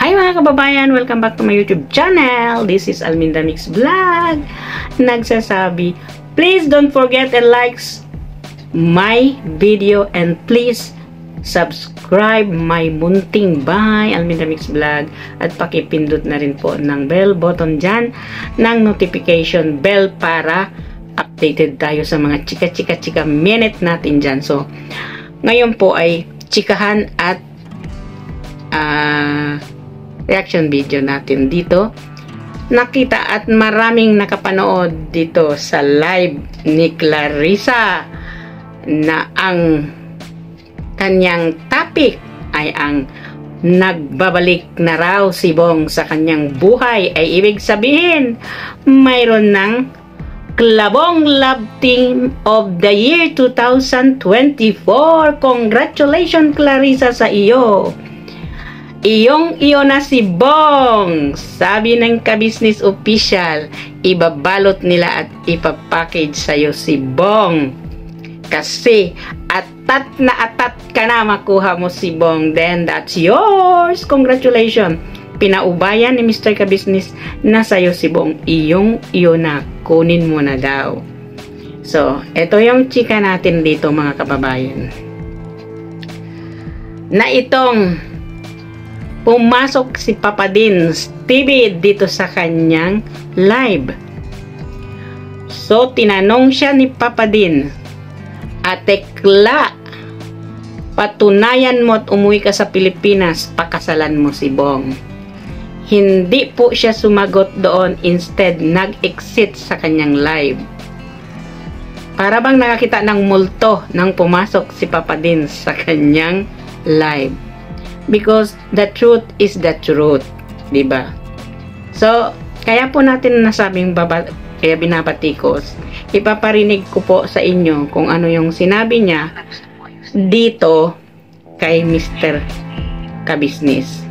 Hi mga kababayan! Welcome back to my YouTube channel. This is Alminda Mix Vlog. Nagsasabi, please don't forget and like my video and please subscribe my munting bahay Alminda Mix Vlog at pakipindot na rin po ng bell button dyan ng notification bell para updated tayo sa mga chika minute natin dyan. So, ngayon po ay chikahan at reaction video natin dito. Nakita at maraming nakapanood dito sa live ni Clarissa na ang kanyang topic ay ang nagbabalik na raw si Bong sa kanyang buhay. Ay ibig sabihin mayroon ng Klabong Love Team of the Year 2024. Congratulations Clarissa sa iyo. Iyo na si Bong. Sabi ng Kabisnes Official, ibabalot nila at ipapackage sa'yo si Bong. Kasi atat na atat ka na makuha mo si Bong. Then that's yours. Congratulations. Pinaubayan ni Mr. Kabisnes na sa'yo si Bong. Iyo na. Kunin mo na daw. So, ito yung chika natin dito mga kababayan. Na itong pumasok si Papa Dins TV dito sa kanyang live. So, tinanong siya ni Papa Din, Ate Kla, patunayan mo at umuwi ka sa Pilipinas, pakasalan mo si Bong. Hindi po siya sumagot doon. Instead, nag-exit sa kanyang live. Para bang nakakita ng multo nang pumasok si Papa Dins sa kanyang live. Because the truth is the truth, diba? So, kaya po natin nasabing kaya binabatikos, ipaparinig ko po sa inyo kung ano yung sinabi niya dito kay Mr. Kabisnes,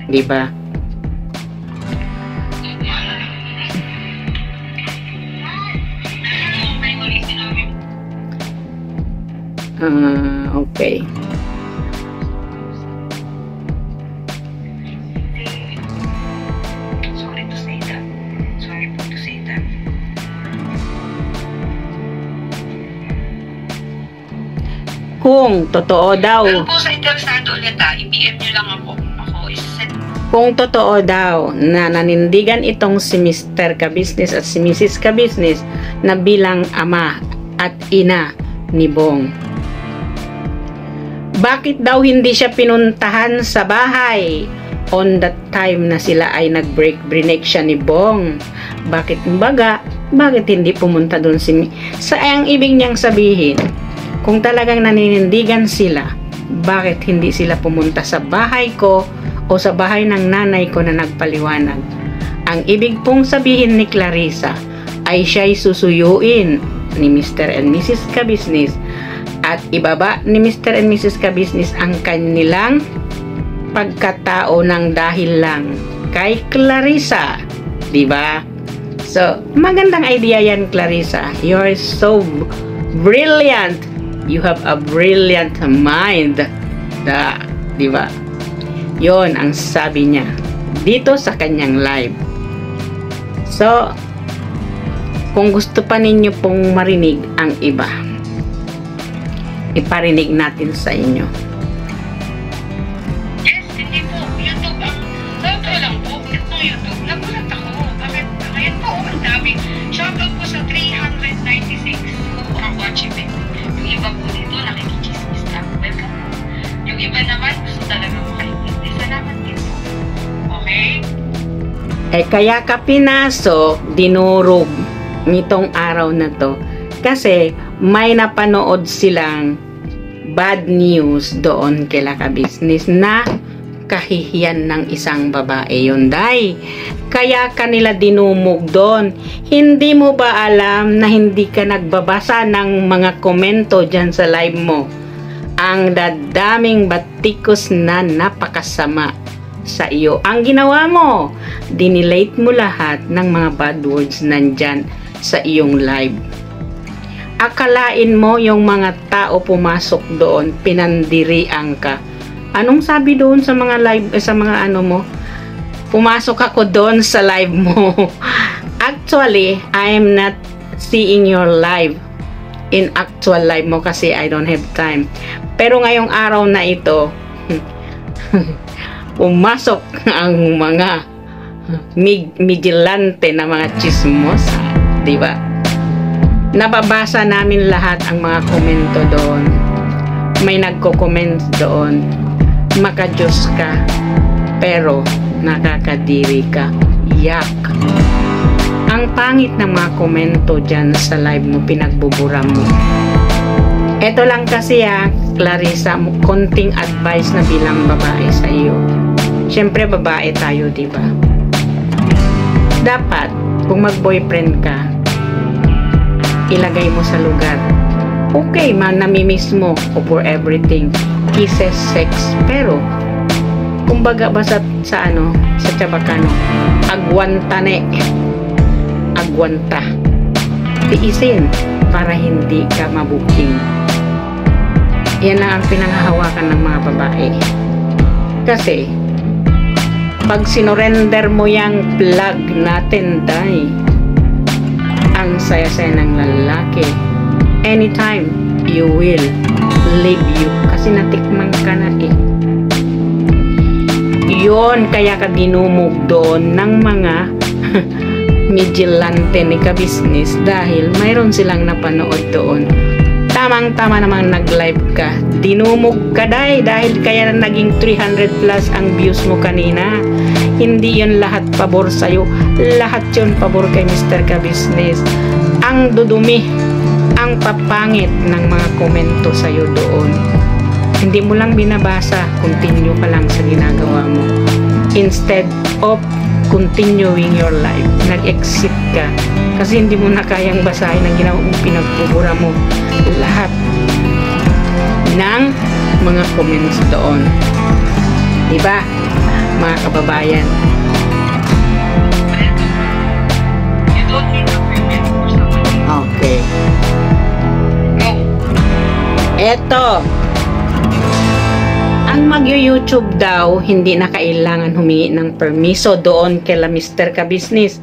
diba? Okay. Kung totoo daw. Pero po sa interesado ulit i-PM nyo lang ako. Kung totoo daw na nanindigan itong si Mr. Kabisnes at si Mrs. Kabisnes na bilang ama at ina ni Bong. Bakit daw hindi siya pinuntahan sa bahay on that time na sila ay nag-break siya ni Bong? Bakit hindi pumunta doon sa ang ibig niyang sabihin? Kung talagang naninindigan sila, bakit hindi sila pumunta sa bahay ko o sa bahay ng nanay ko na nagpaliwanag? Ang ibig pong sabihin ni Clarissa ay siya'y susuyuin ni Mr. and Mrs. Kabisnes at ibaba ni Mr. and Mrs. Kabisnes ang kanilang pagkatao ng dahil lang kay Clarissa. Diba? So, magandang idea yan, Clarissa. You're so brilliant. You have a brilliant mind. Diba? Yon ang sabi niya dito sa kanyang live. So, kung gusto pa ninyo pong marinig ang iba, iparinig natin sa inyo. Yes, hindi po. YouTube totoo lang po. YouTube. Nagulat ako. Bakit? Ngayon po, ang dami. Shoutout po sa 396 ang watching it. Yung iba po dito, nakikichismis na. Welcome. Yung iba naman, gusto talaga makikita. Salamat dito. Okay? Kaya ka pinasok, dinurog nitong araw na to. Kasi may napanood silang bad news doon kila Kabisnes na kahihiyan ng isang babae yun, day. Kaya kanila dinumog doon. Hindi mo ba alam na hindi ka nagbabasa ng mga komento dyan sa live mo? Ang dadaming batikos na napakasama sa iyo. Ang ginawa mo, dinelete mo lahat ng mga bad words nandyan sa iyong live. Akalain mo yung mga tao pumasok doon, pinandirian ka. Anong sabi doon sa mga live, sa mga ano mo? pumasok ako doon sa live mo. Actually, I am not seeing your live in actual live mo kasi I don't have time. Pero ngayong araw na ito, pumasok ang mga vigilante na mga chismosa, di ba? Nababasa namin lahat ang mga komento doon. May nagko-comment doon, makajos ka, pero nakakadiri ka. Yak! Ang pangit ng mga komento dyan sa live mo, pinagbubura mo. Ito lang kasi Clarissa, konting advice na bilang babae sa iyo. Siyempre babae tayo, di ba? Dapat, kung mag-boyfriend ka, ilagay mo sa lugar. Okay man, namimiss mo for everything. Kisses, sex, pero kumbaga ba sa Chabacano, agwanta. Tiisin para hindi ka mabuking. Yan lang ang pinanghahawakan ng mga babae. Kasi, pag sinorender mo yung plug natin, day, ang saya-saya ng lalaki. Anytime, you will leave you. Kasi natikman ka na eh. Yun, kaya ka dinumog doon ng mga vigilante ni ka-business dahil mayroon silang napanood doon. Tamang-tama namang nag-live ka. Dinumog ka dahil kaya na naging 300 plus ang views mo kanina. Hindi yun lahat pabor sa'yo. Lahat yun pabor kay Mr. Ka-business. Ang dudumi, ang papangit ng mga komento sa'yo doon. Hindi mo lang binabasa, continue ka lang sa ginagawa mo. Instead of continuing your life, nag-exit ka. Kasi hindi mo na kayang basahin ang ginawa mong pinagbubura mo. Lahat ng mga comments doon. Diba, mga kababayan? You don't need to prevent for someone. Okay. Go. Eto. Ang mag-YouTube daw, hindi na kailangan humingi ng permiso doon kay Mr. Ka-business.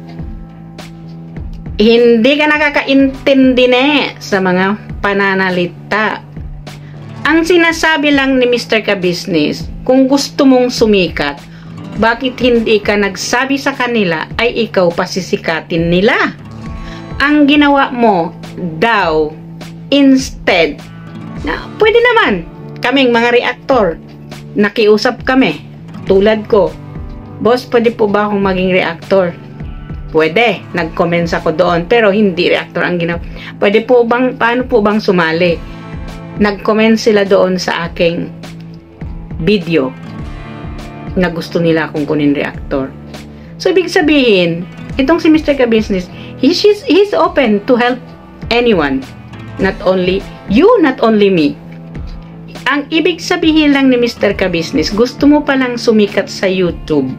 Hindi ka nakakaintindi sa mga pananalita. Ang sinasabi lang ni Mr. Ka-business, kung gusto mong sumikat, bakit hindi ka nagsabi sa kanila ay ikaw pasisikatin nila? Ang ginawa mo daw, instead, na pwede naman, kaming mga reactor, nakiusap kami, tulad ko, boss, pwede po ba akong maging reactor? Pwede, nag-comments ako doon, pero hindi reactor ang ginawa. Pwede po bang, paano po bang sumali? Nag-comment sila doon sa aking video na gusto nila akong kunin reactor. So, ibig sabihin, itong si Mr. Ka-business, he's open to help anyone. Not only you, not only me. Ang ibig sabihin lang ni Mr. Ka-business, gusto mo palang sumikat sa YouTube.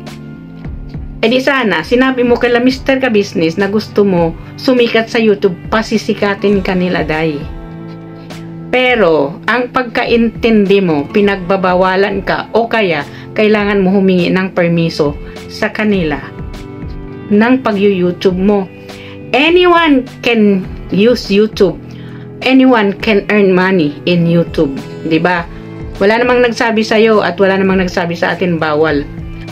E di sana, sinabi mo kay Mr. Ka-business na gusto mo sumikat sa YouTube, pasisikatin ka nila, day. Pero, ang pagkaintindi mo, pinagbabawalan ka o kaya kailangan mo humingi ng permiso sa kanila ng pag-YouTube mo. Anyone can use YouTube. Anyone can earn money in YouTube. Diba? Wala namang nagsabi sa'yo at wala namang nagsabi sa atin bawal.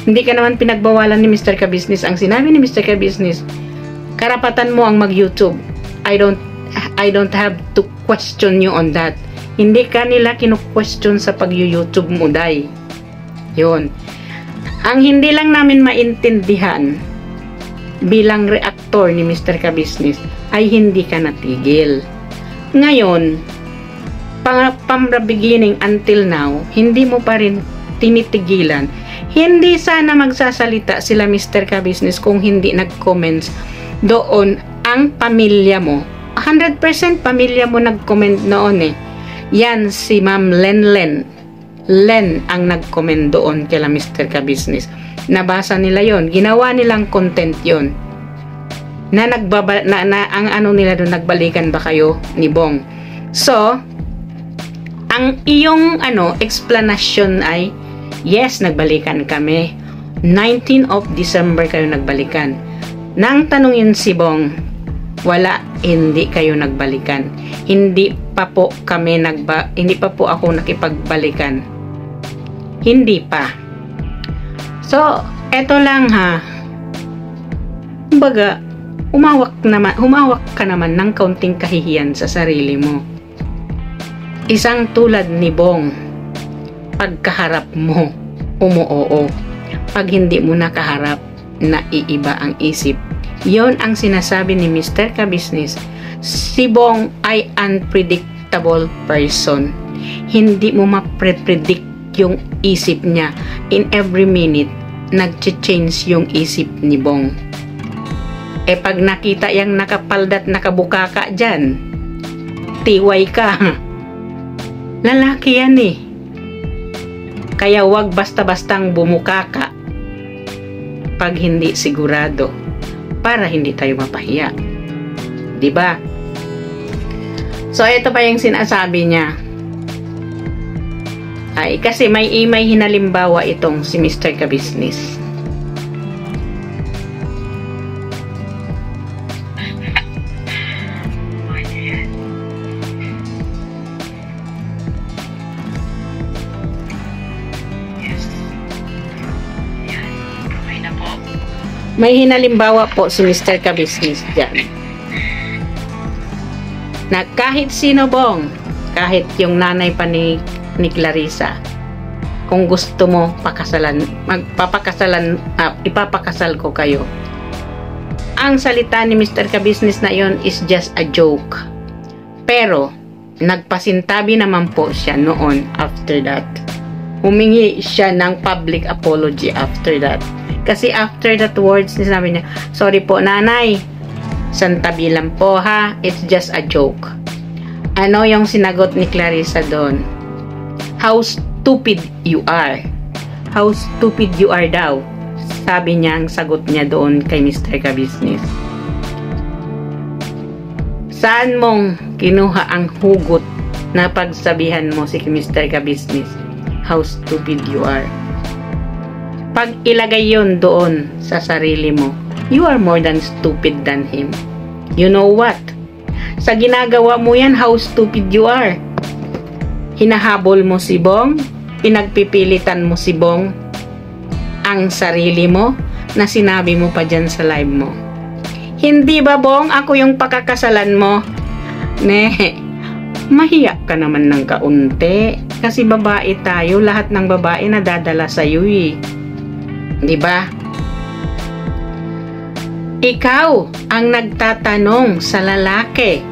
Hindi ka naman pinagbawalan ni Mr. Ka-business. Ang sinabi ni Mr. Ka-business, karapatan mo ang mag-YouTube. I don't have to question you on that. Hindi ka nila kinu-question sa pag-YouTube mo, day. Yun. Ang hindi lang namin maintindihan bilang reactor ni Mr. Ka-business ay hindi ka natigil. Ngayon, from the beginning until now, hindi mo pa rin tinitigilan. Hindi sana magsasalita sila Mr. Ka-business kung hindi nag-comments doon ang pamilya mo. 100% pamilya mo nag-comment noon eh. Yan si Ma'am Len ang nag-comment doon kila Mr. Ka-business. Nabasa nila yon, ginawa nilang content yon. Na ang ano nila doon, nagbalikan ba kayo ni Bong? So, ang iyong explanation ay, yes, nagbalikan kami. 19 of December kayo nagbalikan. Nang tanungin si Bong, wala, hindi kayo nagbalikan. Hindi pa po ako nakipagbalikan. Hindi pa. So, eto lang ha. Kumbaga, humawak ka naman ng kaunting kahihiyan sa sarili mo. Isang tulad ni Bong, pagkaharap mo, umuoo. Pag hindi mo nakaharap, naiiba ang isip. Yon ang sinasabi ni Mr. Ka-Business. Si Bong ay unpredictable person. Hindi mo ma-predict yung isip niya. In every minute, nag-change yung isip ni Bong. Pag nakita yung nakapaldat, nakabuka ka dyan, tiway ka. Lalaki yan Kaya wag basta-bastang bumuka ka pag hindi sigurado, para hindi tayo mapahiya. Diba? So, ito pa yung sinasabi niya. Ay, kasi may hinalimbawa itong si Mr. Ka-Business. May hinalimbawa po si Mr. Ka-Business dyan. Na kahit sino Bong, kahit yung nanay pa ni Clarissa, kung gusto mo ipapakasal ko kayo. Ang salita ni Mr. Ka-Business na yon is just a joke. Pero, nagpasintabi naman po siya noon after that. Humingi siya ng public apology after that. Kasi after that words, sinabi niya, sorry po nanay, santabi lang po ha, it's just a joke. Ano yung sinagot ni Clarissa doon? How stupid you are. How stupid you are daw. Sabi niya, ang sagot niya doon kay Mr. Ka-Business. Saan mong kinuha ang hugot na pagsabihan mo si Mr. Ka-Business? How stupid you are. Pag ilagay yon doon sa sarili mo, you are more than stupid than him. You know what? Sa ginagawa mo yan, how stupid you are. Hinahabol mo si Bong, pinagpipilitan mo si Bong, ang sarili mo, na sinabi mo pa dyan sa live mo. Hindi ba Bong, ako yung pakakasalan mo? Mahiya ka naman ng kaunti. Kasi babae tayo, lahat ng babae nadadala sa'yo Diba? Ikaw ang nagtatanong sa lalaki.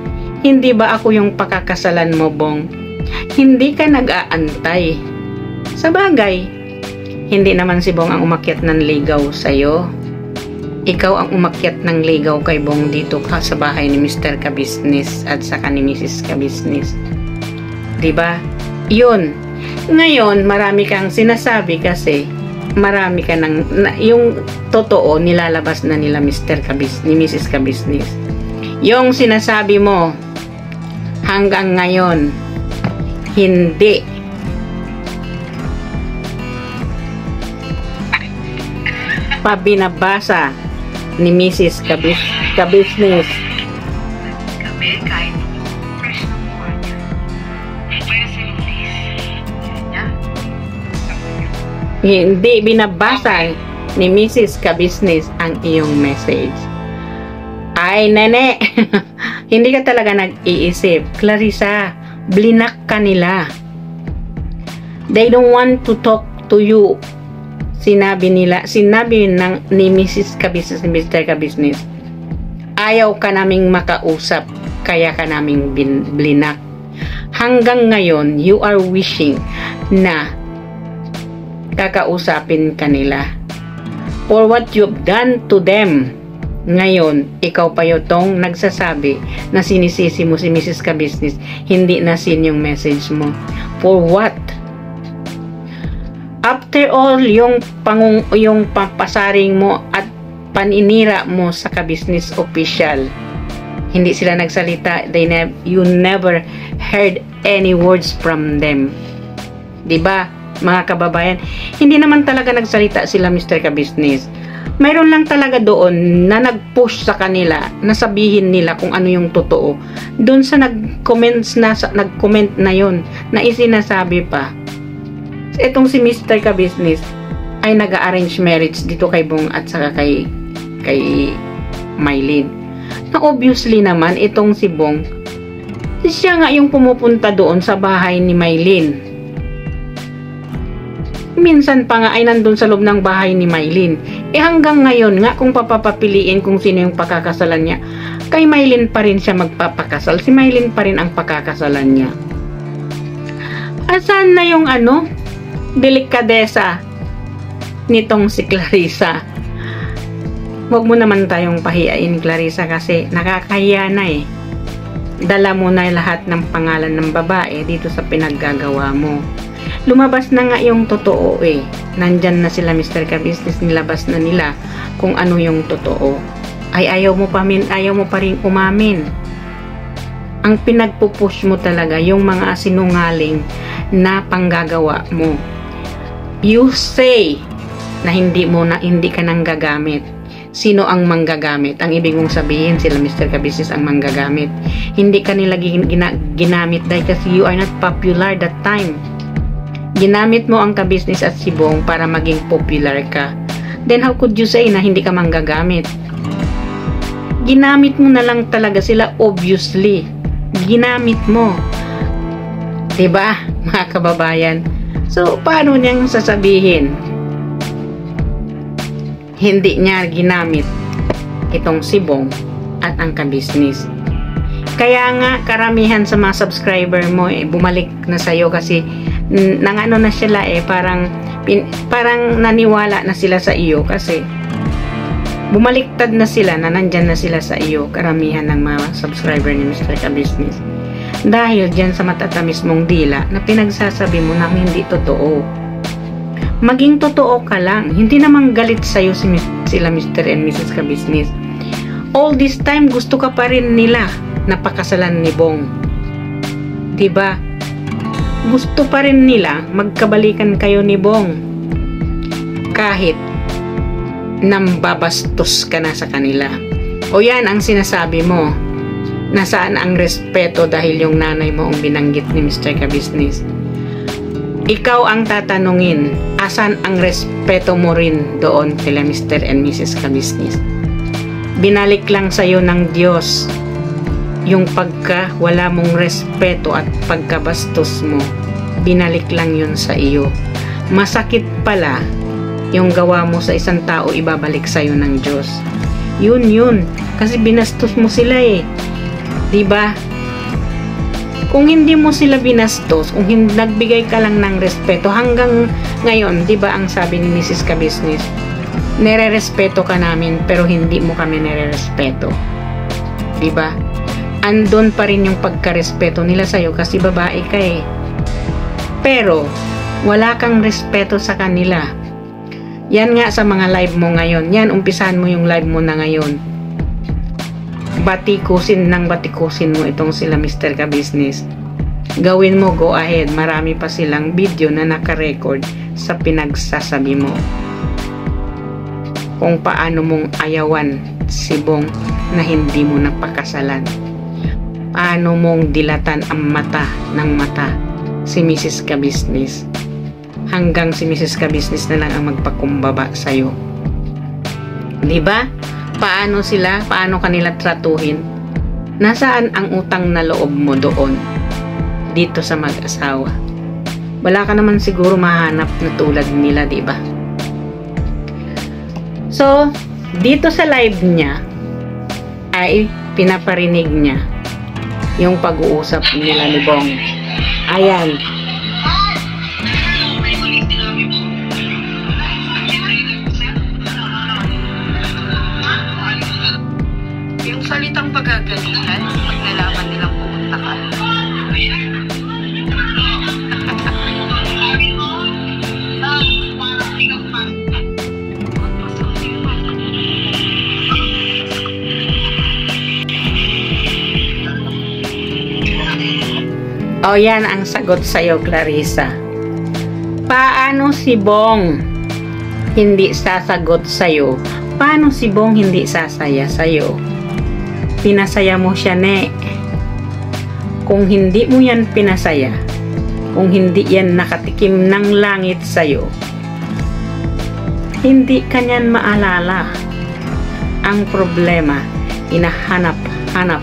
Hindi ba ako yung pakakasalan mo, Bong? Hindi ka nag-aantay. Sa bagay, hindi naman si Bong ang umakyat ng ligaw sa'yo. Ikaw ang umakyat ng ligaw kay Bong dito ka sa bahay ni Mr. Ka-Business at saka ni Mrs. Ka-Business. Diba? Yun. Ngayon, marami kang sinasabi kasi marami ka yung totoo nilalabas na nila Mr. Ka-Business, ni Mrs. Ka-Business. Yung sinasabi mo hanggang ngayon hindi. Pabinabasa ni Mrs. Ka-Business. Kami, kahit fresh na mukha niya. Kaya sa Hindi binabasa ni Mrs. Ka-Business ang iyong message. Ay, nene, hindi ka talaga nag-iisip. Clarissa, blinak ka nila. They don't want to talk to you. Sinabi ni Mrs. Ka-Business, ni Mr. Ka-Business, ayaw ka naming makausap, kaya ka naming blinak. Hanggang ngayon, you are wishing na kakausapin ka nila. For what you've done to them. Ngayon, ikaw pa yung nagsasabi na sinisisi mo si Mrs. Ka-Business, hindi na sin yung message mo. For what? After all, yung pampasaring mo at paninira mo sa Ka-Business official, hindi sila nagsalita. You never heard any words from them. Diba? mga kababayan. Hindi naman talaga nagsalita sila Mr. Ka-Business. Mayroon lang talaga doon na nag-push sa kanila na sabihin nila kung ano yung totoo. Doon sa nag-comment na yon na isinasabi pa. Itong si Mr. Ka-Business ay nag-arrange marriage dito kay Bong at saka kay Mylene. Na obviously naman itong si Bong, siya nga yung pumupunta doon sa bahay ni Mylene. Minsan pa nga ay nandun sa loob ng bahay ni Mylene. Hanggang ngayon nga kung papapiliin kung sino yung pakakasalan niya, kay Mylene pa rin siya magpapakasal. Si Mylene pa rin ang pakakasalan niya. Asan na yung delikadesa nitong si Clarissa? Huwag mo naman tayong pahiyain, Clarissa, kasi nakakahiya na eh. Dala mo na lahat ng pangalan ng babae dito sa pinaggagawa mo. Lumabas na nga yung totoo eh. Nandyan na sila Mr. Ka-Business, nilabas na nila kung ano yung totoo. Ay ayaw mo pa rin umamin. Ang pinagpupush mo talaga yung mga sinungaling na panggagawa mo. You say na hindi ka nang gagamit. Sino ang manggagamit? Ang ibig mong sabihin sila Mr. Ka-Business ang manggagamit. Hindi ka nila ginamit dahil kasi you are not popular that time. Ginamit mo ang Ka-Business at si Bong para maging popular ka. Then how could you say na hindi ka manggagamit? Ginamit mo na lang talaga sila, obviously. Ginamit mo. Diba, mga kababayan? So, paano niyang sasabihin? Hindi niya ginamit itong si Bong at ang Ka-Business. Kaya nga, karamihan sa mga subscriber mo bumalik na sa'yo kasi na sila parang naniwala na sila sa iyo kasi bumaliktad na sila na nandyan na sila sa iyo, karamihan ng mga subscriber ni Mr. Ka-Business, dahil dyan sa matatamis mong dila na pinagsasabi mo na hindi totoo. Maging totoo ka lang, hindi namang galit sa'yo sila Mr. and Mrs. Ka-Business. All this time gusto ka pa rin nila na pakasalan ni Bong, diba? Gusto pa rin nila magkabalikan kayo ni Bong kahit nambabastos ka na sa kanila. O yan ang sinasabi mo, nasaan ang respeto dahil yung nanay mo ang binanggit ni Mr. Ka-Business. Ikaw ang tatanungin, asan ang respeto mo rin doon kila Mr. and Mrs. Ka-Business? Binalik lang sa'yo ng Diyos yung wala mong respeto at pagkabastos mo. Binalik lang yun sa iyo. Masakit pala yung gawa mo sa isang tao, ibabalik sa'yo ng Diyos. Yun. Kasi binastos mo sila eh. Diba? Kung hindi mo sila binastos, kung nagbigay ka lang ng respeto, hanggang ngayon, diba ang sabi ni Mrs. Ka-Business, nire-respeto ka namin pero hindi mo kami nire-respeto. Diba? Andon pa rin yung pagkarespeto nila sa'yo kasi babae ka eh. Pero, wala kang respeto sa kanila. Yan nga sa mga live mo ngayon. Yan, umpisahan mo yung live mo na ngayon. Batikusin mo itong sila Mr. Ka-Business. Gawin mo, go ahead. Marami pa silang video na naka-record sa pinagsasabi mo. Kung paano mong ayawan si Bong na hindi mo napakasalan. Paano mong dilatan ang mata si Mrs. Ka-Business. Hanggang si Mrs. Ka-Business na lang ang magpakumbaba sa'yo. Diba? Paano kanila tratuhin? Nasaan ang utang na loob mo doon? Dito sa mag-asawa. Wala ka naman siguro mahanap na tulad nila, diba? So, dito sa live niya, ay pinaparinig niya yung pag-uusap nila ni Bong. Ayan. Yung salitang pagagalitan, pag nalaman nilang pumunta ka. O yan ang sagot sa'yo, Clarissa. Paano si Bong hindi sasagot sa'yo? Paano si Bong hindi sasaya sa'yo? Pinasaya mo siya, ne. Kung hindi mo yan pinasaya, kung hindi yan nakatikim ng langit sa'yo, hindi kanyan maalala. Ang problema, hinahanap-hanap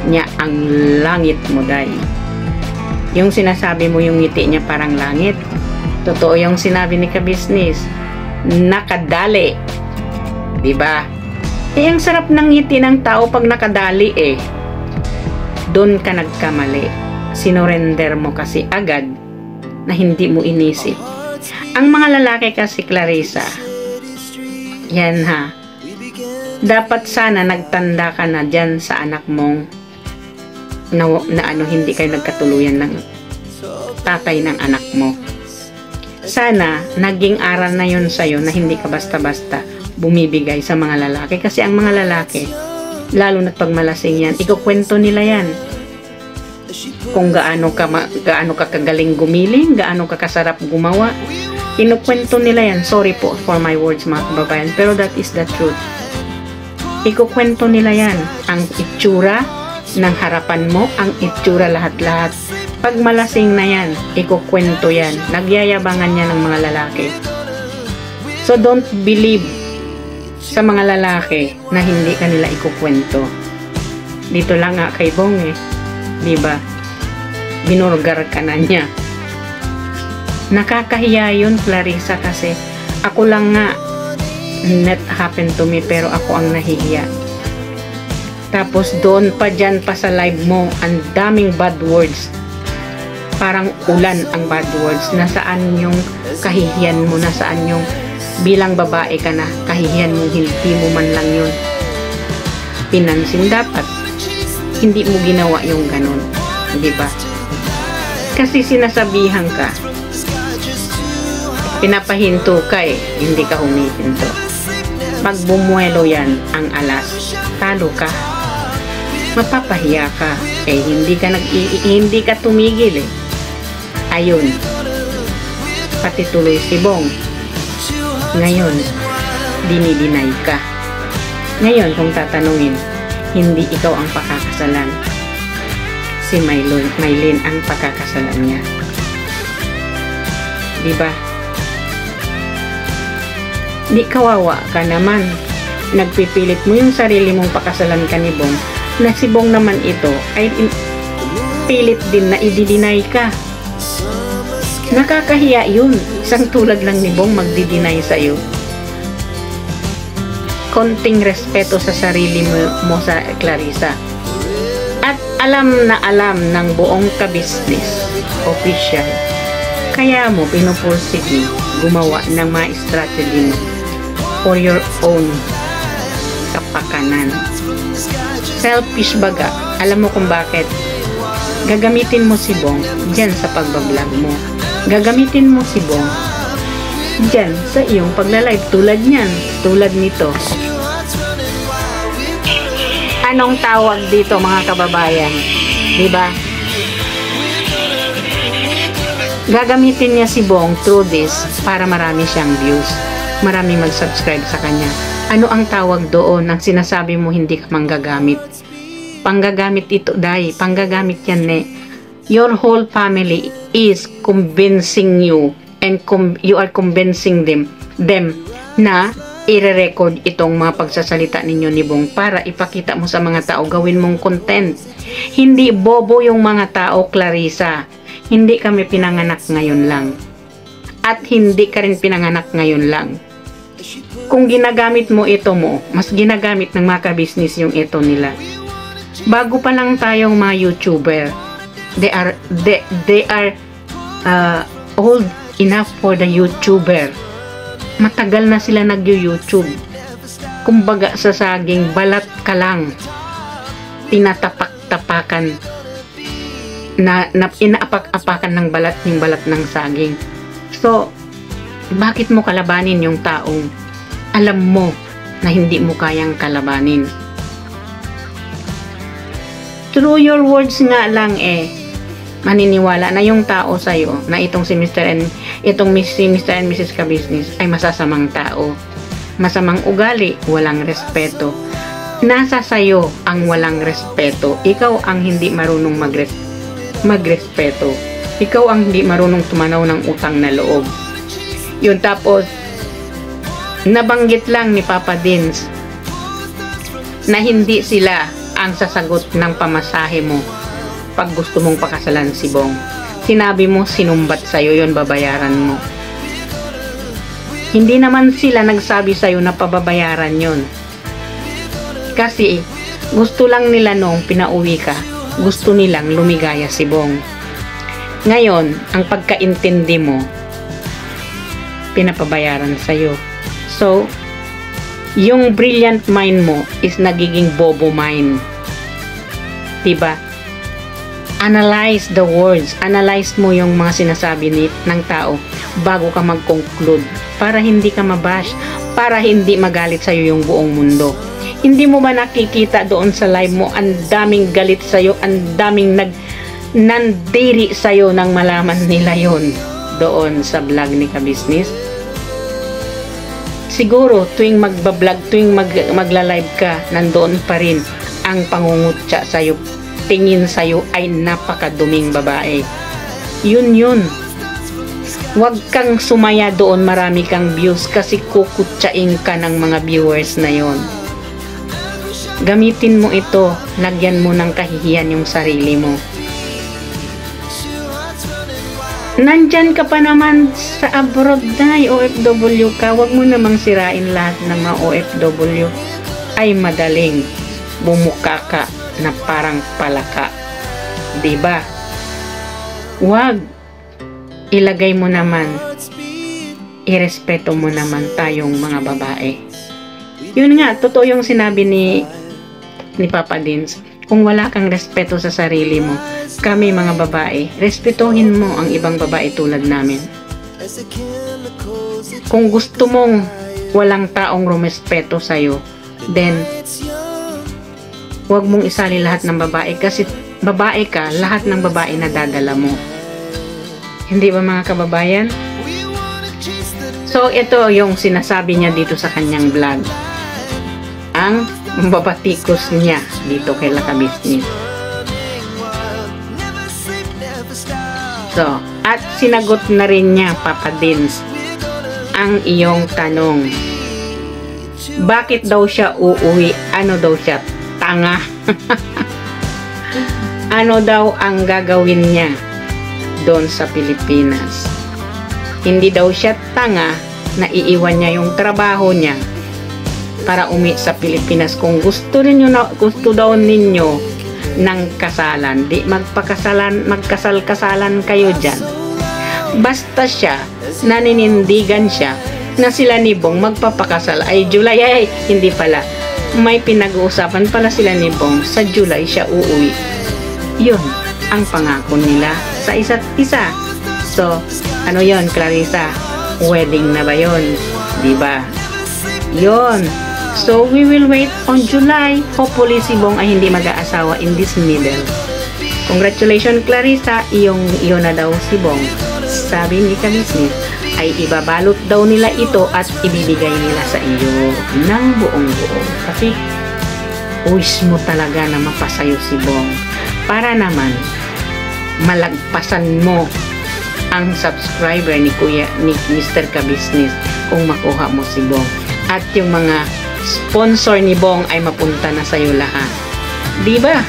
niya ang langit mo, day. Yung sinasabi mo yung ngiti niya parang langit, totoo yung sinabi ni ka-business, nakadali. Diba? Eh, ang sarap ng ngiti ng tao pag nakadali eh. Doon ka nagkamali. Sinurrender mo kasi agad na hindi mo inisip. Ang mga lalaki kasi, Clarissa, yan ha, dapat sana nagtanda ka na dyan sa anak mong na hindi kayo nagkatuluyan ng tatay ng anak mo. Sana naging aral na yun sa'yo na hindi ka basta-basta bumibigay sa mga lalaki. Kasi ang mga lalaki, lalo na pag malasing yan, ikukwento nila yan. Kung gaano ka kagaling gumiling, gaano ka kasarap gumawa, inukwento nila yan. Sorry po for my words, mga kababayan, pero that is the truth. Ikukwento nila yan. Ang itsura ng harapan mo, ang itsura lahat-lahat. Pag malasing na yan, ikukwento yan. Nagyayabangan yan ng mga lalaki. So don't believe sa mga lalaki na hindi kanila ikukwento. Dito lang nga kay Bong eh. Diba? Binurgar ka na niya. Nakakahiya yun, Clarissa, kasi ako lang nga, net happened to me, pero ako ang nahihiya. Tapos doon pa dyan pa sa live mo, ang daming bad words. Parang ulan ang bad words. Nasaan yung kahihiyan mo? Nasaan yung bilang babae ka na, kahihiyan mo, hindi mo man lang yun pinansin. Dapat hindi mo ginawa yung ganun, di ba? Kasi sinasabihan ka, pinapahinto ka eh, hindi ka humihinto. Pag bumuelo yan ang alas, talo ka, mapapahiya ka eh, hindi ka tumigil eh. Ayun, pati tuloy si Bong ngayon dinidinay ka. Ngayon kung tatanungin, hindi ikaw ang pakakasalan, si Mylene ang pakakasalan niya, diba? Di kawawa ka naman, nagpipilit mo yung sarili mong pakasalan ka ni Bong, na si Bong naman ito ay pilit din na i-deny ka. Nakakahiya yun. Isang tulad lang ni Bong magdi-deny sa'yo. Konting respeto sa sarili mo sa Clarissa. At alam na alam ng buong ka-business official. Kaya mo pinupursige gumawa ng mga strategy mo for your own kapakanan. Selfish baga. Alam mo kung bakit? Gagamitin mo si Bong dyan sa pagbablog mo. Gagamitin mo si Bong dyan sa iyong pagla-live, tulad niyan, tulad nito. Anong tawag dito, mga kababayan? Diba? Gagamitin niya si Bong through this para marami siyang views, marami mag-subscribe sa kanya. Ano ang tawag doon ng sinasabi mo hindi ka manggagamit? Panggagamit ito, day. Panggagamit yan, ne. Your whole family is convincing you and you are convincing them na i-record itong mga pagsasalita ninyo ni Bong para ipakita mo sa mga tao, gawin mong content. Hindi bobo yung mga tao, Clarissa. Hindi kami pinanganak ngayon lang. At hindi ka rin pinanganak ngayon lang. Kung ginagamit mo ito mo, mas ginagamit ng mga ka-business yung ito nila. Bago pa lang tayong mga YouTuber, they are old enough for the YouTuber. Matagal na sila nag-YouTube. Kumbaga sa saging, balat ka lang. Tinatapak-tapakan. Inaapak-apakan ng balat ng saging. So, bakit mo kalabanin yung taong alam mo na hindi mo kayang kalabanin? Through your words nga lang maniniwala na yung tao sa'yo, na itong si Mr. and itong si Mr. and Mrs. Ka-Business ay masasamang tao. Masamang ugali, walang respeto. Nasa sayo ang walang respeto. Ikaw ang hindi marunong magrespeto. Ikaw ang hindi marunong tumanaw ng utang na loob. Yun, tapos nabanggit lang ni Papa Dins na hindi sila ang sasagot ng pamasahe mo pag gusto mong pakasalan si Bong. Sinabi mo, sinumbat sa'yo yun, babayaran mo. Hindi naman sila nagsabi sa'yo na pababayaran yun. Kasi gusto lang nila nung pinauwi ka, gusto nilang lumigaya si Bong. Ngayon, ang pagkaintindi mo, pinapabayaran sa'yo. So, yung brilliant mind mo is nagiging bobo mind. Diba? Analyze the words. Analyze mo yung mga sinasabi ng tao bago ka mag-conclude. Para hindi ka mabash. Para hindi magalit sa'yo yung buong mundo. Hindi mo ba nakikita doon sa live mo, ang daming galit sa'yo, ang daming nandiri sa'yo nang malaman nila yon doon sa vlog ni Ka-Business? Siguro, tuwing magbablog, tuwing magla-live ka, nandoon pa rin ang pangungutya sa'yo. Tingin sa'yo ay napakaduming babae. Yun. Huwag kang sumaya doon, marami kang views kasi kukutsain ka ng mga viewers na yon. Gamitin mo ito, lagyan mo ng kahihiyan yung sarili mo. Nandyan ka pa naman sa abroad na, OFW ka. Huwag mo namang sirain lahat ng mga OFW. Ay madaling bumuka ka na parang palaka. Diba? Huwag. Ilagay mo naman, irespeto mo naman tayong mga babae. Yun nga, totoo yung sinabi ni Papa Dins. Kung wala kang respeto sa sarili mo, kami mga babae, respetuhin mo ang ibang babae tulad namin. Kung gusto mong walang taong rumespeto sa'yo, then huwag mong isali lahat ng babae kasi babae ka, lahat ng babae na dadala mo. Hindi ba mga kababayan? So ito yung sinasabi niya dito sa kanyang vlog. Ang babatikos niya dito kay Ka-Business. So, at sinagot na rin niya, Papa Dins, ang iyong tanong. Bakit daw siya uuwi? Ano daw siya? Tanga. Ano daw ang gagawin niya doon sa Pilipinas? Hindi daw siya tanga na iiwan niya yung trabaho niya para umi sa Pilipinas. Kung gusto daw ninyo ng kasalan, di magkasal-kasalan kayo dyan. Basta siya, naninindigan siya na sila ni Bong magpapakasal ay July. Ay, hindi pala. May pinag-uusapan pala sila ni Bong, sa July siya uuwi. Yun ang pangako nila sa isa't isa. So, ano yon, Clarissa? Wedding na ba yon? Diba? Yun. So, we will wait on July. Hopefully, si Bong ay hindi mag-aasawa in this middle. Congratulations, Clarissa. Iyon na daw si Bong. Sabi ni Ka-Business, ay ibabalot daw nila ito at ibibigay nila sa iyo ng buong-buo. Kasi, wish mo talaga na mapasayo si Bong. Para naman, malagpasan mo ang subscriber ni Mr. Ka-Business kung makuha mo si Bong. At yung mga sponsor ni Bong ay mapunta na sa'yo lahat. Diba?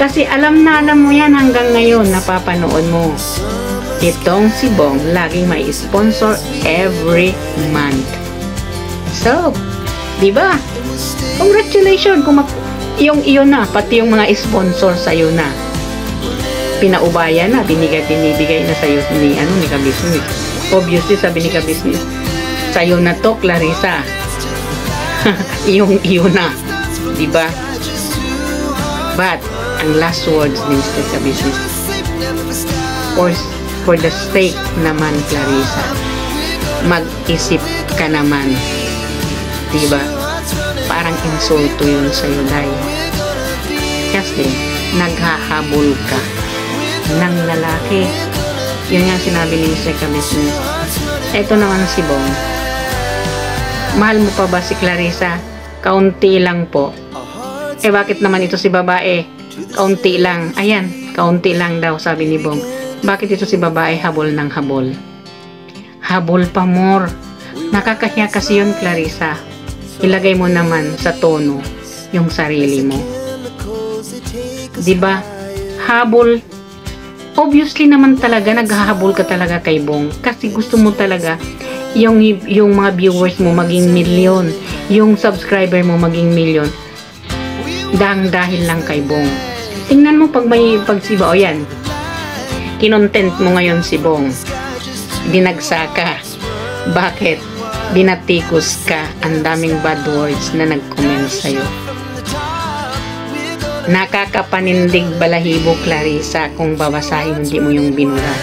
Kasi alam mo yan hanggang ngayon, napapanood mo. Itong si Bong, laging may sponsor every month. So, diba? Congratulations! Yung iyon na, pati yung mga sponsor sa'yo na. Pinaubayan na, binibigay na sa'yo ni Ka-Business. Obviously, sabi ni Ka-Business, sa'yo na to, Clarissa. Iyong na, diba? But ang last words ni Mr. Ka-Business, for the sake naman, Clarissa, mag-isip ka naman, diba? Parang insulto yun sa'yo, dahil kasi naghahabol ka ng lalaki Yun nga sinabi ni Mr. Kabisnes. Ito naman si Bong. Mahal mo pa ba si Clarissa? Kaunti lang po. Eh bakit naman ito si babae? Kaunti lang. Ayan, kaunti lang daw, sabi ni Bong. Bakit ito si babae habol ng habol? Habol pa more. Nakakahiya kasi yun, Clarissa. Ilagay mo naman sa tono yung sarili mo. Diba? Habol. Obviously naman talaga, naghahabol ka talaga kay Bong. Kasi gusto mo talaga yung mga viewers mo maging milyon. Yung subscriber mo maging milyon. Dahil lang kay Bong. Tingnan mo pag siba, o yan. Kinontent mo ngayon si Bong. Dinagsa ka. Bakit? Binatikos ka. Ang daming bad words na nag-comment sa'yo. Nakakapanindig balahibo, Clarissa, kung babasahin hindi mo yung binura.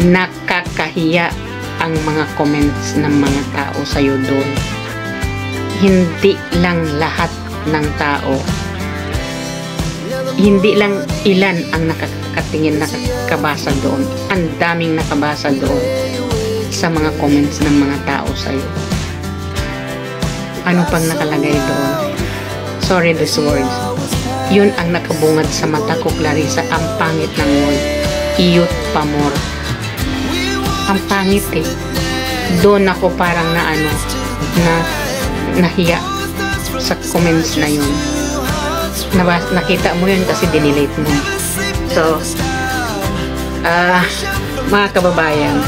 Nakakahiya ang mga comments ng mga tao sa'yo doon. Hindi lang lahat ng tao. Hindi lang ilan ang nakakabasa doon. Ang daming nakabasa doon sa mga comments ng mga tao sa'yo. Ano pang nakalagay doon? Sorry these words. Yun ang nakabungad sa mata ko, Clarissa. Ang pangit ng word. Iyot pa more. Ang pangit eh. Doon ako parang nahiya sa comments na yun. Nakita mo yun kasi dinelete mo. So, mga kababayan,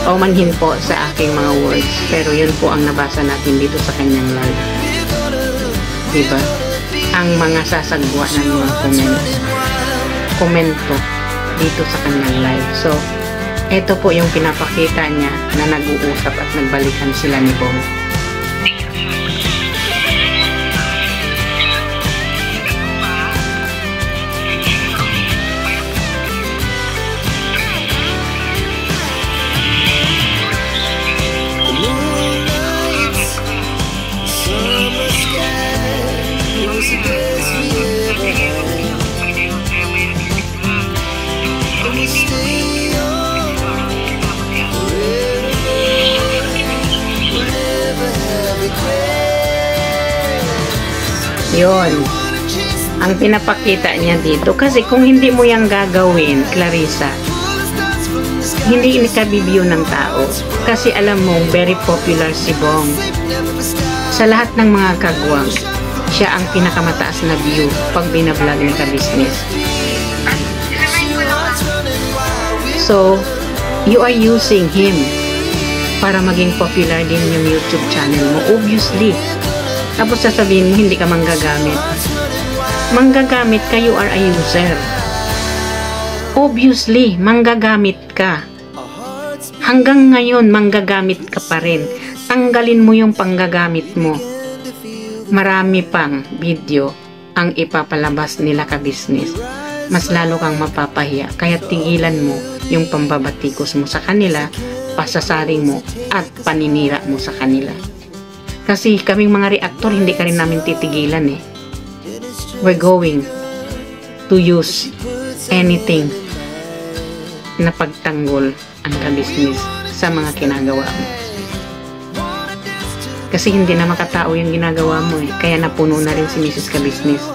o manhin po sa aking mga words, pero yun po ang nabasa natin dito sa kanyang live. Diba? Ang mga sasagwa ng mga komento dito sa kanyang live. So, ito po yung pinapakita niya na nag-uusap at nagbalikan sila ni Bong. Yun ang pinapakita niya dito, kasi kung hindi mo yang gagawin, Clarissa, hindi ka bibigyan ng tao, kasi alam mo very popular si Bong sa lahat ng mga kagwang. Siya ang pinakamataas na view pag binablog ni Kabisnes. So you are using him para maging popular din yung YouTube channel mo, obviously. Tapos sasabihin mo, hindi ka manggagamit. Manggagamit ka, you are a user. Obviously, manggagamit ka. Hanggang ngayon, manggagamit ka pa rin. Tanggalin mo yung panggagamit mo. Marami pang video ang ipapalabas nila Kabisnes. Mas lalo kang mapapahiya. Kaya tigilan mo yung pambabatikos mo sa kanila, pasasaring mo, at paninira mo sa kanila. Kasi kaming mga reactor, hindi ka rin namin titigilan eh. We're going to use anything na pagtanggol ang Kabisnes sa mga kinagawa mo. Kasi hindi na makatao yung ginagawa mo eh. Kaya napuno na rin si Mrs. Kabisnes.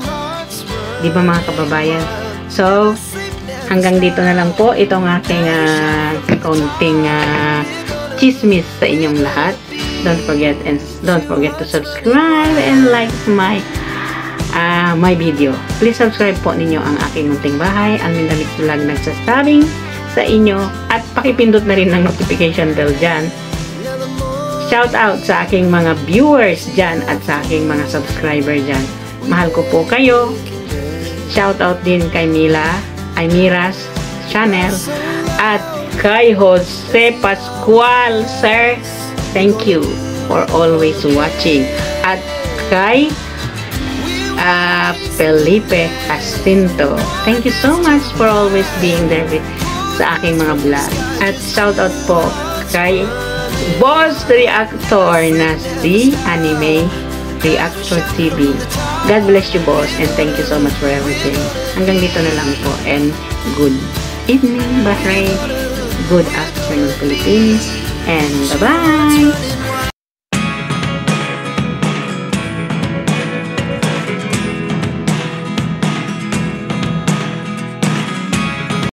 Di ba mga kababayan? So, hanggang dito na lang po itong aking kaunting chismis sa inyong lahat. Don't forget to subscribe and like my video. Please subscribe po ninyo ang aking munting bahay. Ang Mindamix Vlog nagsasabing sa inyo, at pakipindot na rin ng notification bell dyan. Shout out sa aking mga viewers dyan at sa aking mga subscriber dyan. Mahal ko po kayo. Shout out din kay Mira's channel at kay Jose Pascual, sir. Thank you for always watching. At kay Felipe Jacinto, thank you so much for always being there sa aking mga vlog. At shout out po kay Boss Reactor na si Anime Reactor TV. God bless you, boss, and thank you so much for everything. Hanggang dito na lang po, and good evening, Bahrain. Good afternoon, Philippines. And bye-bye!